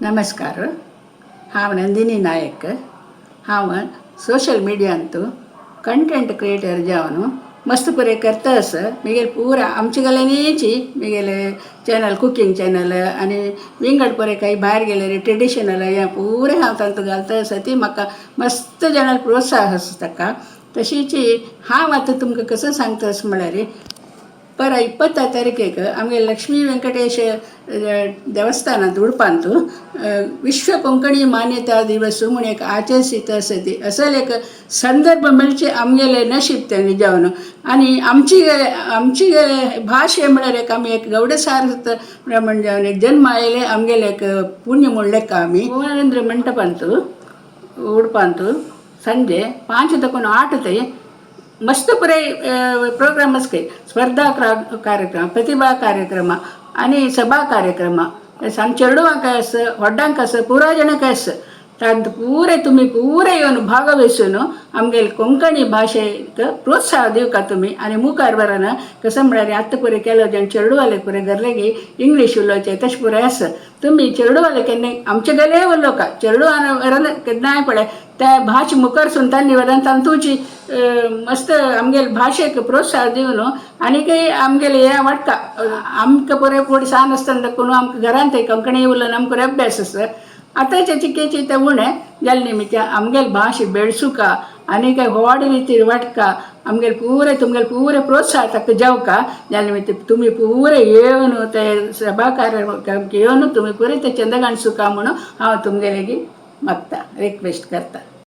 नमस्कार. हांव नंदिनी नायक. हांव सोशल मिडियांतू कंटेंट क्रिएटर जावन मस्त बरें करता आसा. म्हगेले पुरा आमचे गेल्याची म्हगेले चॅनल कुकिंग चॅनल आनी विंगड पळय काही भायर गेले ट्रेडिशनल हें पुरे हांव तांकां घालता आसा. ती म्हाका मस्त जाणां प्रोत्साह आसा ताका. तशीच हांव आतां तुमकां कसं सांगता आसा म्हळ्यार पर 20 तारखेक आमगे लक्ष्मी वेंकटेश देवस्थानात उडपांत विश्व कोंकणी मान्यता दिवस म्हूण एक आचरित आसा ती असल एक संदर्भ मेळचे आमगेले नशीब तें जावन. आनी आमची भाशे म्हळ्यार एक आमी एक गौडसार्थ प्रमाण जावन एक जन्म आयले आमगेले एक पुण्य म्हणलें का आमी नरेंद्र मंटपांत उडपांत संजे 5 ते 8 थंय मस्त बरे प्रोग्राम्स काही स्पर्धा कार्यक्रम प्रतिभा कार्यक्रम आणि सभा कार्यक्रम सांग चेडवांक आसा व्हड्डांक आसा पुरा जाणांक आसा. तांत पुरे तुमी पुरे येवन भागवहिसून आमगेले कोंकणी भाशेक प्रोत्साह दिवका तुमी आनी मुखार व्हरान कसं म्हळ्यार आत्तां पळय केलो जेन्ना चेडवाले पळय घरलेगी इंग्लीश उलोवचें तशें पुराय आसा. तुमी चेडवाले केन्ना आमचे गेले उलोवका चेडवान व्हरान केन्नाय पळय त्या भाश मुखार सुन तांनी व्हरान तांतूची मस्त आमगेले भाशेक प्रोत्साह दिवन आनी काही आमगेले हें वाडटा. आमकां पळय फुडें सान आसतना कोण आमकां घरांत कोंकणी उलोवन आमकां अभ्यास आसा. आतांच्या चिकेची ते उणें जाले निमित्त आमगेले भाश बेळसुका आनी काय व्हड रितीर वाटका आमगेले पुरे तुमगेले पुरे प्रोत्साह ताका जावका. जाले निमित्त तुमी पुरे येवन ते सभा कार्यक्रम येवन तुमी पुरे ते चंदगण सुका म्हणून हांव तुमगेले मागता रिक्वेस्ट करता.